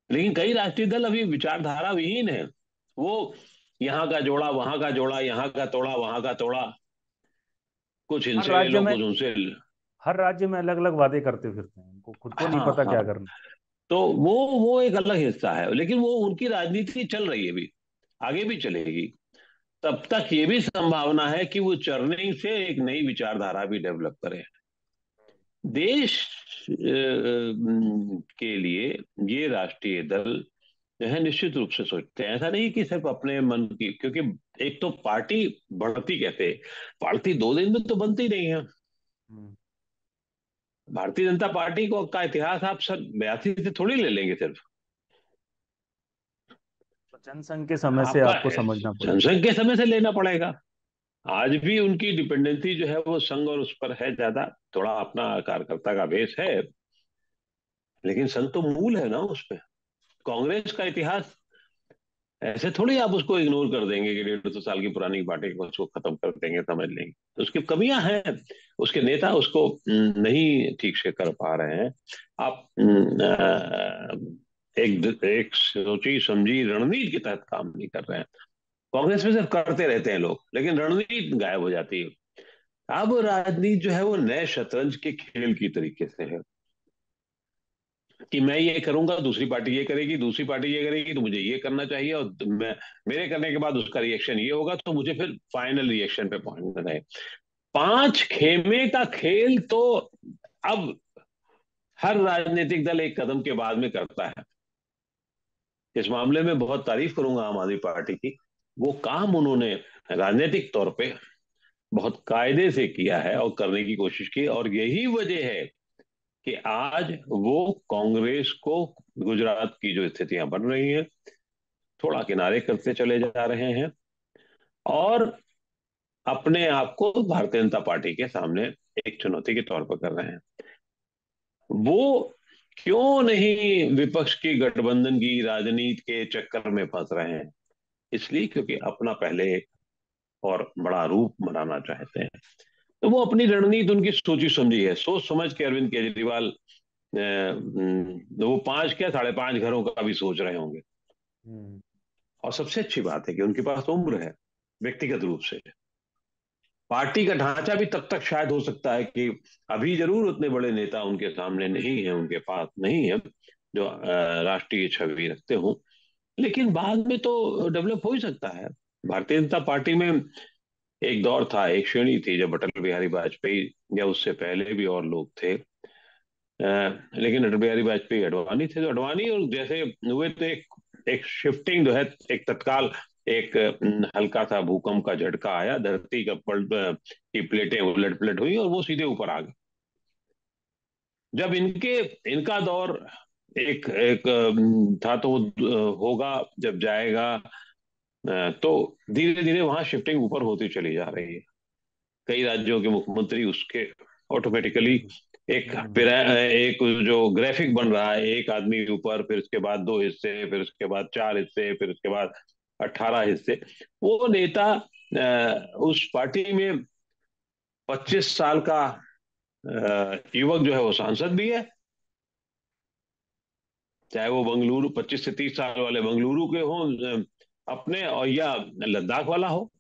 लेकिन कई राष्ट्रीय दल अभी विचारधारा विहीन है। वो यहाँ का जोड़ा वहां का जोड़ा, यहाँ का तोड़ा वहां का तोड़ा, कुछ हर इनसे ले राज्य लो में कुछ उनसे ले लो। हर राज्य में अलग अलग वादे करते फिरते हैं, उनको खुद को नहीं हाँ पता हाँ। क्या करना। तो वो एक अलग हिस्सा है, लेकिन वो उनकी राजनीति चल रही है अभी, आगे भी चलेगी। तब तक ये भी संभावना है कि वो चरनिंग से एक नई विचारधारा भी डेवलप करें। देश के लिए ये राष्ट्रीय दल जो है निश्चित रूप से सोचते हैं। ऐसा नहीं कि सिर्फ अपने मन की, क्योंकि एक तो पार्टी बढ़ती कैसे, पार्टी 2 दिन में तो बनती नहीं है। हम्म। भारतीय जनता पार्टी को का इतिहास आप सब 82 से थोड़ी ले लेंगे सिर्फ। तो जनसंघ के समय से आपका आपको समझना पड़ेगा। जनसंघ के समय से लेना पड़ेगा। आज भी उनकी डिपेंडेंसी जो है वो संघ और उस पर है ज्यादा। थोड़ा अपना कार्यकर्ता का बेस है, लेकिन संघ तो मूल है ना उसमें। कांग्रेस का इतिहास ऐसे थोड़ी आप उसको इग्नोर कर देंगे कि 150 साल की पुरानी पार्टी को उसको खत्म कर देंगे, समझ लेंगे। तो उसकी कमियां हैं, उसके नेता उसको नहीं ठीक से कर पा रहे हैं। आप एक एक सोची समझी रणनीति के तहत काम नहीं कर रहे हैं। कांग्रेस में सिर्फ करते रहते हैं लोग, लेकिन रणनीति गायब हो जाती है। अब राजनीति जो है वो नए शतरंज के खेल की तरीके से है, कि मैं ये करूंगा, दूसरी पार्टी ये करेगी, दूसरी पार्टी ये करेगी, तो मुझे ये करना चाहिए, और मैं मेरे करने के बाद उसका रिएक्शन ये होगा, तो मुझे फिर फाइनल रिएक्शन पे पहुंचना है। 5 खेमे का खेल तो अब हर राजनीतिक दल एक कदम के बाद में करता है। इस मामले में बहुत तारीफ करूंगा आम आदमी पार्टी की। वो काम उन्होंने राजनीतिक तौर पे बहुत कायदे से किया है और करने की कोशिश की, और यही वजह है कि आज वो कांग्रेस को गुजरात की जो स्थितियां बन रही हैं थोड़ा किनारे करते चले जा रहे हैं, और अपने आप को भारतीय जनता पार्टी के सामने एक चुनौती के तौर पर कर रहे हैं। वो क्यों नहीं विपक्ष की गठबंधन की राजनीति के चक्कर में फंस रहे हैं? इसलिए क्योंकि अपना पहले एक और बड़ा रूप बनाना चाहते हैं। तो वो अपनी रणनीति उनकी सोची समझी है, सोच समझ के अरविंद केजरीवाल वो 5 क्या 5.5 घरों का भी सोच रहे होंगे। हम्म। और सबसे अच्छी बात है कि उनके पास उम्र है, व्यक्तिगत रूप से। पार्टी का ढांचा भी तब तक शायद हो सकता है कि अभी जरूर उतने बड़े नेता उनके सामने नहीं है, उनके पास नहीं है जो राष्ट्रीय छवि रखते हों। लेकिन बाद में तो डेवलप हो ही सकता है। भारतीय जनता पार्टी में एक दौर था, एक श्रेणी थी जब अटल बिहारी वाजपेयी या उससे पहले भी और लोग थे। लेकिन अटल बिहारी वाजपेयी अडवाणी थे, तो अडवाणी और जैसे हुए तो एक शिफ्टिंग जो है, एक तत्काल एक हल्का सा भूकंप का झटका आया, धरती का पलट की प्लेटें उलट पलट हुई और वो सीधे ऊपर आ गए। जब इनके इनका दौर एक एक था, तो वो होगा जब जाएगा, तो धीरे धीरे वहां शिफ्टिंग ऊपर होती चली जा रही है। कई राज्यों के मुख्यमंत्री उसके ऑटोमेटिकली बिल्कुल। एक हम्म। एक जो ग्राफिक बन रहा है, एक आदमी ऊपर, फिर उसके बाद 2 हिस्से, फिर उसके बाद 4 हिस्से, फिर उसके बाद 18 हिस्से। वो नेता उस पार्टी में 25 साल का युवक जो है वो सांसद भी है, चाहे वो बंगलुरु 25 से 30 साल वाले बंगलुरु के हों अपने, और या लद्दाख वाला हो।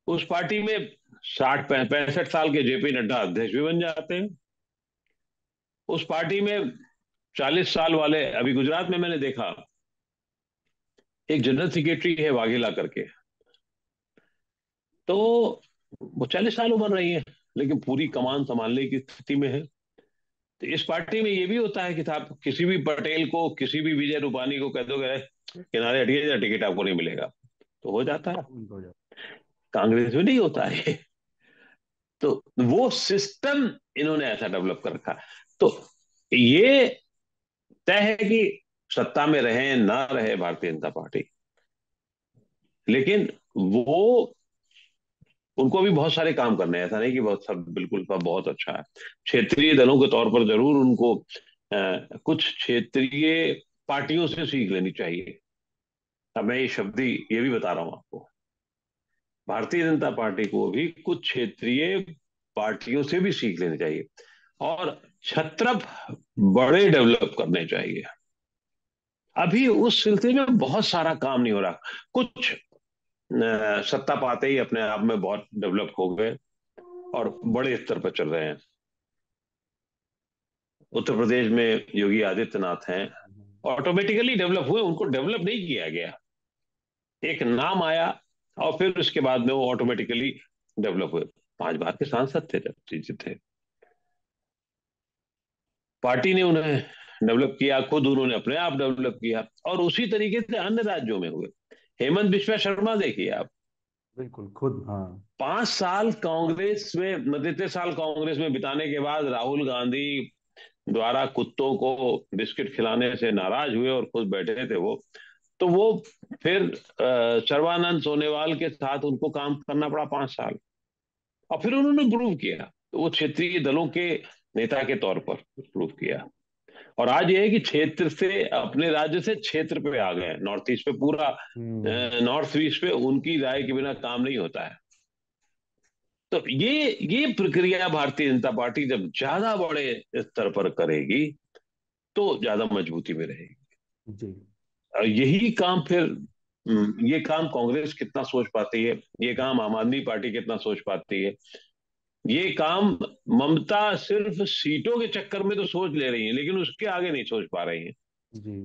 उस पार्टी में 60 65 साल के जेपी नड्डा अध्यक्ष भी बन जाते हैं। उस पार्टी में 40 साल वाले, अभी गुजरात में मैंने देखा, एक जनरल सेक्रेटरी है वाघेला करके, तो वो 40 साल उम्र रही है, लेकिन पूरी कमान संभालने की स्थिति में है। तो इस पार्टी में ये भी होता है कि आप किसी भी पटेल को, किसी भी विजय रूपानी को कह दोगे, "अरे, किनारे हटिए, या टिकट आपको नहीं मिलेगा", तो हो जाता है। हो जाता। कांग्रेस में नहीं होता है। तो वो सिस्टम इन्होंने ऐसा डेवलप कर रखा। तो ये तय है कि सत्ता में रहे ना रहे भारतीय जनता पार्टी, लेकिन वो उनको भी बहुत सारे काम करने हैं। ऐसा नहीं कि बहुत सब बिल्कुल सब बहुत अच्छा है। क्षेत्रीय दलों के तौर पर जरूर उनको कुछ क्षेत्रीय पार्टियों से सीख लेनी चाहिए। अब मैं ये शब्द ये भी बता रहा हूं आपको, भारतीय जनता पार्टी को भी कुछ क्षेत्रीय पार्टियों से भी सीख लेनी चाहिए, और छत्रप बड़े डेवलप करने चाहिए। अभी उस सिलसिले में बहुत सारा काम नहीं हो रहा। कुछ सत्ता पाते ही अपने आप में बहुत डेवलप हो गए और बड़े स्तर पर चल रहे हैं। उत्तर प्रदेश में योगी आदित्यनाथ हैं, ऑटोमेटिकली डेवलप हुए, उनको डेवलप नहीं किया गया। एक नाम आया और फिर उसके बाद में वो ऑटोमेटिकली डेवलप हुए। 5 बार के सांसद थे जब जी थे, पार्टी ने उन्हें डेवलप किया, खुद उन्होंने अपने आप डेवलप किया, और उसी तरीके से अन्य राज्यों में हुए। हेमंत बिश्वा शर्मा देखिए आप, बिल्कुल खुद, हाँ। 5 साल कांग्रेस में, मतलब इतने साल कांग्रेस में बिताने के बाद राहुल गांधी द्वारा कुत्तों को बिस्किट खिलाने से नाराज हुए और खुद बैठे थे वो। तो वो फिर सर्बानंद सोनेवाल के साथ उनको काम करना पड़ा 5 साल, और फिर उन्होंने प्रूव किया। तो वो क्षेत्रीय दलों के नेता के तौर पर प्रूव किया। और आज ये है कि क्षेत्र से, अपने राज्य से क्षेत्र पे आ गए हैं, नॉर्थ ईस्ट पे पूरा, हम्म। नॉर्थ ईस्ट पे उनकी राय के बिना काम नहीं होता है। तो ये प्रक्रिया भारतीय जनता पार्टी जब ज्यादा बड़े स्तर पर करेगी तो ज्यादा मजबूती में रहेगी। जी। और यही काम फिर ये काम कांग्रेस कितना सोच पाती है, ये काम आम आदमी पार्टी कितना सोच पाती है, ये काम ममता सिर्फ सीटों के चक्कर में तो सोच ले रही है, लेकिन उसके आगे नहीं सोच पा रही है। जी।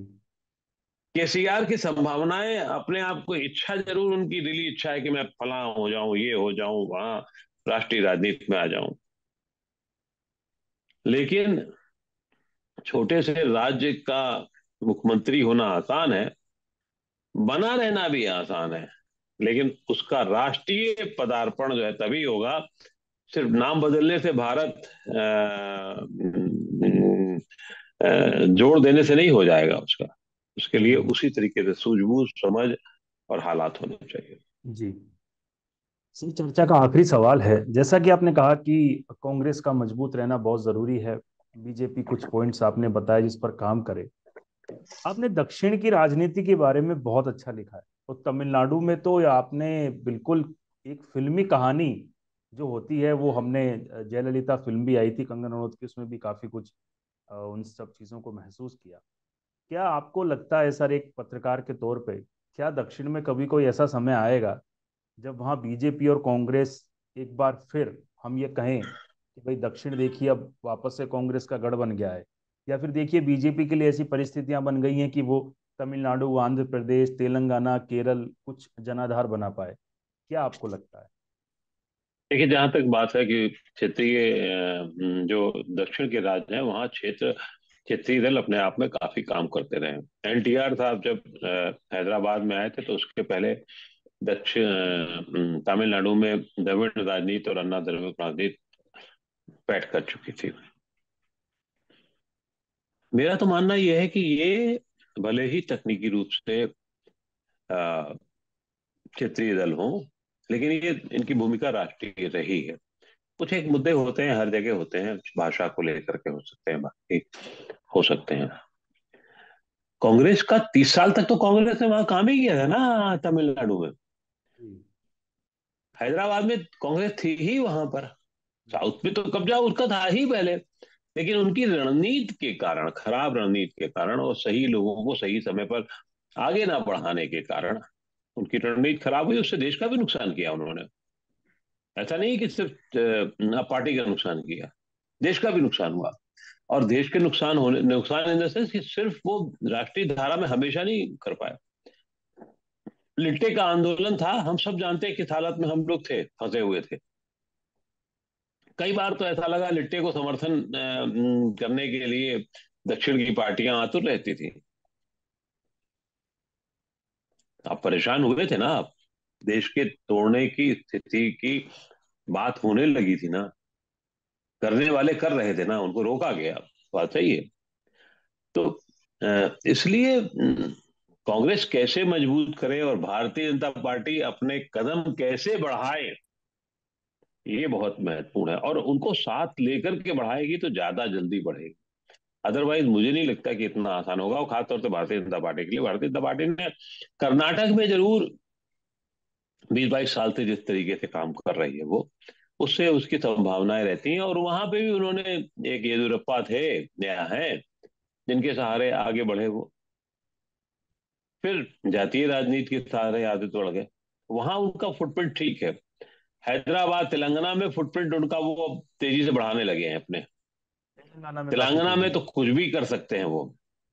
केसीआर की संभावनाएं, अपने आप को इच्छा जरूर, उनकी दिली इच्छा है कि मैं फलां हो जाऊं, ये हो जाऊं, वहां राष्ट्रीय राजनीति में आ जाऊं। लेकिन छोटे से राज्य का मुख्यमंत्री होना आसान है, बना रहना भी आसान है, लेकिन उसका राष्ट्रीय पदार्पण जो है तभी होगा। सिर्फ नाम बदलने से, भारत जोड़ देने से नहीं हो जाएगा उसका। उसके लिए हम्म। उसी तरीके से सूझबूझ, समझ और हालात होने चाहिए। जी। सर, चर्चा का आखिरी सवाल है, जैसा कि आपने कहा कि कांग्रेस का मजबूत रहना बहुत जरूरी है, बीजेपी कुछ पॉइंट्स आपने बताए जिस पर काम करे। आपने दक्षिण की राजनीति के बारे में बहुत अच्छा लिखा है। और तमिलनाडु में तो आपने बिल्कुल एक फिल्मी कहानी जो होती है वो हमने, जयललिता फिल्म भी आई थी कंगना रनौत की, उसमें भी काफी कुछ उन सब चीजों को महसूस किया। क्या आपको लगता है सर, एक पत्रकार के तौर पे, क्या दक्षिण में कभी कोई ऐसा समय आएगा जब वहां बीजेपी और कांग्रेस एक बार फिर, हम ये कहें कि भाई दक्षिण देखिए अब वापस से कांग्रेस का गढ़ बन गया है, या फिर देखिए बीजेपी के लिए ऐसी परिस्थितियां बन गई हैं कि वो तमिलनाडु, आंध्र प्रदेश, तेलंगाना, केरल कुछ जनाधार बना पाए? क्या आपको लगता है? देखिए, जहां तक बात है कि क्षेत्रीय जो दक्षिण के राज्य हैं वहाँ क्षेत्रीय दल अपने आप में काफी काम करते रहे। एनटीआर साहब जब हैदराबाद में आए थे तो उसके पहले तमिलनाडु में द्रविड़ राजनीति और अन्ना द्रविड़ राजनीति पैठ कर चुकी थी। मेरा तो मानना यह है कि ये भले ही तकनीकी रूप से अ, क्षेत्रीय दल हों, लेकिन ये इनकी भूमिका राष्ट्रीय रही है। कुछ एक मुद्दे होते हैं, हर जगह होते हैं, भाषा को लेकर के हो सकते हैं, बाकी हो सकते हैं। कांग्रेस का 30 साल तक तो कांग्रेस ने वहां काम ही किया था ना तमिलनाडु में। जी। हैदराबाद में कांग्रेस थी ही वहां पर। साउथ में तो कब्जा उसका था ही पहले। लेकिन उनकी रणनीति के कारण, खराब रणनीति के कारण और सही लोगों को सही समय पर आगे ना बढ़ाने के कारण उनकी रणनीति खराब हुई। उससे देश का भी नुकसान किया उन्होंने। ऐसा नहीं कि सिर्फ पार्टी का नुकसान किया, देश का भी नुकसान हुआ। और देश के नुकसान इन द सेंस कि सिर्फ वो राष्ट्रीय धारा में हमेशा नहीं कर पाए। लिट्टे का आंदोलन था, हम सब जानते हैं किस हालत में हम लोग थे, फंसे हुए थे। कई बार तो ऐसा लगा लिट्टे को समर्थन करने के लिए दक्षिण की पार्टियां आतुर रहती थी। आप परेशान हुए थे ना, आप देश के तोड़ने की स्थिति की बात होने लगी थी ना। करने वाले कर रहे थे ना, उनको रोका गया। बात सही है। तो इसलिए कांग्रेस कैसे मजबूत करे और भारतीय जनता पार्टी अपने कदम कैसे बढ़ाए, ये बहुत महत्वपूर्ण है। और उनको साथ लेकर के बढ़ाएगी तो ज्यादा जल्दी बढ़ेगी। अदरवाइज मुझे नहीं लगता कि इतना आसान होगा, और खासतौर से भारतीय जनता पार्टी के लिए। भारतीय जनता पार्टी ने कर्नाटक में जरूर 20-22 साल से जिस तरीके से काम कर रही है वो, उससे उसकी संभावनाएं रहती हैं। और वहां पे भी उन्होंने, एक येदियुरप्पा थे, नया है, जिनके सहारे आगे बढ़े वो। फिर जातीय राजनीति के सहारे आगे बढ़ गए। वहां उनका फुटप्रिंट ठीक है। हैदराबाद, तेलंगाना में फुटप्रिंट उनका वो तेजी से बढ़ाने लगे हैं अपने। तेलंगाना में काफी तेलंगाना तेजी में तो से। कुछ भी कर सकते हैं वो।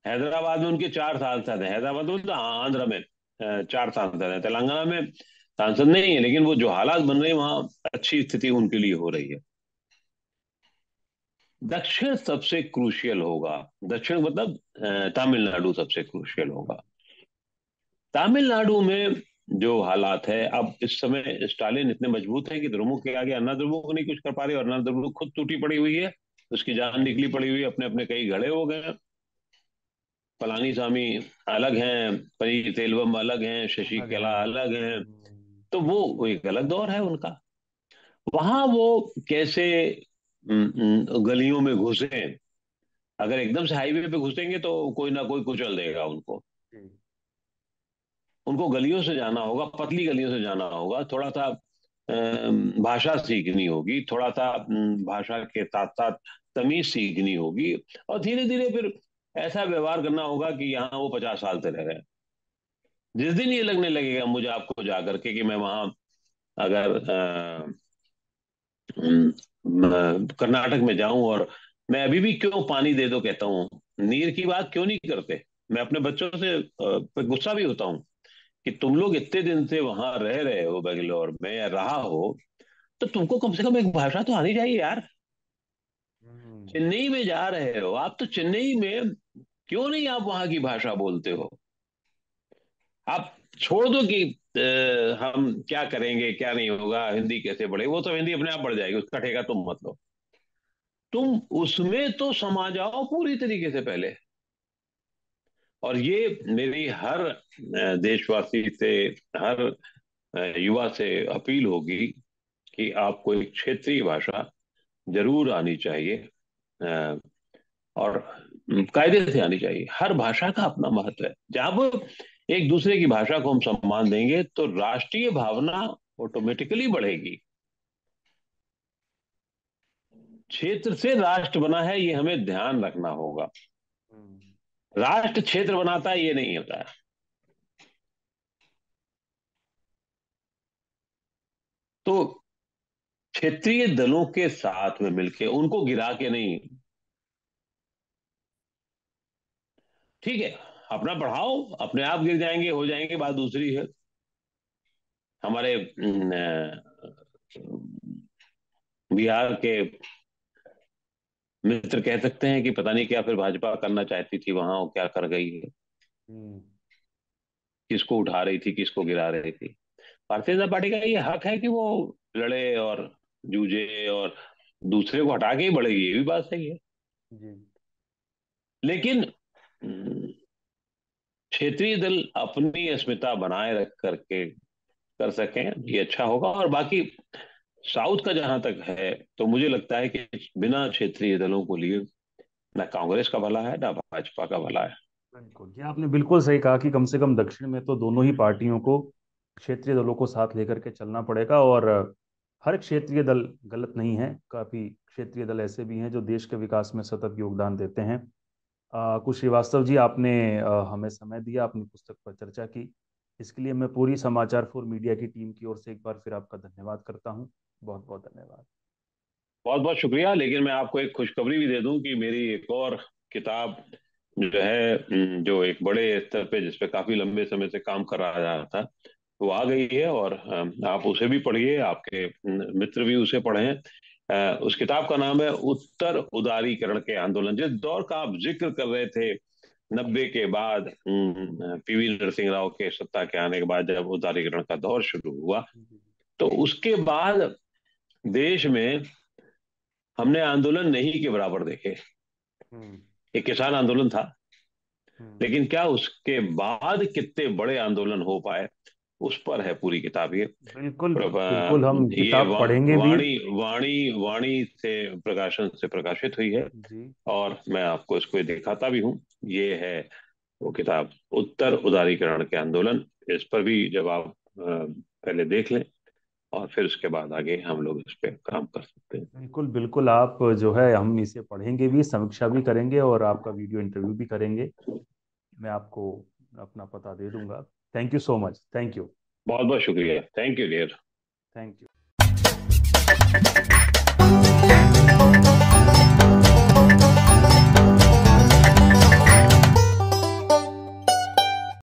हैदराबाद में उनके 4 सांसद हैं। हैदराबाद में तो आंध्र में 4 सांसद हैं। तेलंगाना में सांसद नहीं है, लेकिन वो जो हालात बन रहे हैं वहां, अच्छी स्थिति उनके लिए हो रही है। दक्षिण सबसे क्रूशियल होगा। दक्षिण मतलब तमिलनाडु सबसे क्रूशियल होगा। तमिलनाडु में जो हालात है अब इस समय, स्टालिन इतने मजबूत हैं कि द्रमुक के आगे अन्ना द्रमुक नहीं कुछ कर पा रही, और अन्ना द्रमुक खुद टूटी पड़ी हुई है। उसकी जान निकली पड़ी हुई है, अपने अपने कई घड़े हो गए हैं। पलानी स्वामी अलग हैं, पनीर सेल्वम अलग हैं, शशि अलग कला हैं। अलग हैं। तो वो एक अलग दौर है उनका। वहां वो कैसे गलियों में घुसे। अगर एकदम से हाईवे पे घुसेंगे तो कोई ना कोई कुचल देगा उनको। जी। उनको गलियों से जाना होगा, पतली गलियों से जाना होगा। थोड़ा सा भाषा सीखनी होगी, थोड़ा सा भाषा के साथ साथ तमीज सीखनी होगी। और धीरे धीरे फिर ऐसा व्यवहार करना होगा कि यहाँ वो 50 साल से रह रहे हैं। जिस दिन ये लगने लगेगा मुझे आपको जाकर के कि मैं वहां अगर कर्नाटक में जाऊं और मैं अभी भी क्यों पानी दे दो कहता हूँ, नीर की बात क्यों नहीं करते। मैं अपने बच्चों से पे गुस्सा भी होता हूँ कि तुम लोग इतने दिन से वहां रह रहे हो, बेंगलोर में या रहा हो, तो तुमको कम से कम एक भाषा तो आनी चाहिए यार। हम्म। चेन्नई में जा रहे हो आप, तो चेन्नई में क्यों नहीं आप वहां की भाषा बोलते हो। आप छोड़ दो कि हम क्या करेंगे, क्या नहीं होगा, हिंदी कैसे बढ़े, वो तो हिंदी अपने आप बढ़ जाएगी, उसका ठेका तुम मत लो। तुम उसमें तो समा जाओ पूरी तरीके से पहले। और ये मेरी हर देशवासी से, हर युवा से अपील होगी कि आपको एक क्षेत्रीय भाषा जरूर आनी चाहिए। और कायदे से आनी चाहिए। हर भाषा का अपना महत्व है। जब एक दूसरे की भाषा को हम सम्मान देंगे तो राष्ट्रीय भावना ऑटोमेटिकली बढ़ेगी। क्षेत्र से राष्ट्र बना है, ये हमें ध्यान रखना होगा। हम्म। राष्ट्र क्षेत्र बनाता है, ये नहीं होता है। तो क्षेत्रीय दलों के साथ में मिलके, उनको गिरा के नहीं। ठीक है, अपना बढ़ाओ, अपने आप गिर जाएंगे, हो जाएंगे, बात दूसरी है। हमारे बिहार के मित्र कह सकते हैं कि पता नहीं क्या फिर भाजपा करना चाहती थी वहां, वो क्या कर गई है, हम्म। किसको उठा रही थी, किसको गिरा रही थी। भारतीय जनता पार्टी का ये हक है कि वो लड़े और जूझे, और दूसरे को हटा के ही बढ़ेगी, ये भी बात सही है। जी। लेकिन क्षेत्रीय दल अपनी अस्मिता बनाए रख करके कर सकें, ये अच्छा होगा। और बाकी साउथ का जहां तक है, तो मुझे लगता है कि बिना क्षेत्रीय दलों को लिए ना कांग्रेस का भला है, ना भाजपा का भला है। बिल्कुल, ये आपने बिल्कुल सही कहा कि कम से कम दक्षिण में तो दोनों ही पार्टियों को क्षेत्रीय दलों को साथ लेकर के चलना पड़ेगा। और हर क्षेत्रीय दल गलत नहीं है, काफी क्षेत्रीय दल ऐसे भी हैं जो देश के विकास में सतत योगदान देते हैं। कुश श्रीवास्तव जी, आपने हमें समय दिया, अपनी पुस्तक पर चर्चा की, इसके लिए मैं पूरी समाचार फॉर मीडिया की टीम की ओर से एक बार फिर आपका धन्यवाद करता हूँ। बहुत बहुत धन्यवाद। बहुत बहुत शुक्रिया। लेकिन मैं आपको एक खुशखबरी भी दे दूं कि मेरी एक और किताब जो है, जो एक बड़े स्तर पे, जिस पे काफी लंबे समय से काम कर रहा जा रहा था, वो आ गई है। और आप उसे भी पढ़िए, आपके मित्र भी उसे पढ़ें। उस किताब का नाम है उत्तर उदारीकरण के आंदोलन। जिस दौर का आप जिक्र कर रहे थे, 90 के बाद, पीवी नरसिंह राव के सत्ता के आने के बाद जब उदारीकरण का दौर शुरू हुआ, तो उसके बाद देश में हमने आंदोलन नहीं के बराबर देखे। हम्म। एक किसान आंदोलन था, हम्म। लेकिन क्या उसके बाद कितने बड़े आंदोलन हो पाए, उस पर है पूरी किताब ये। बिल्कुल बिल्कुल, हम ये किताब पढ़ेंगे भी। वाणी वाणी वाणी से प्रकाशन से प्रकाशित हुई है। जी। और मैं आपको इसको दिखाता भी हूँ। ये है वो किताब, उत्तर उदारीकरण के आंदोलन। इस पर भी जब आप पहले देख लें, और फिर उसके बाद आगे हम लोग इस पे काम कर सकते हैं। बिल्कुल बिल्कुल, आप जो है, हम इसे पढ़ेंगे भी, समीक्षा भी करेंगे और आपका वीडियो इंटरव्यू भी करेंगे। मैं आपको अपना पता दे दूंगा। Thank you so much. Thank you. बहुत बहुत शुक्रिया। Thank you dear. Thank you.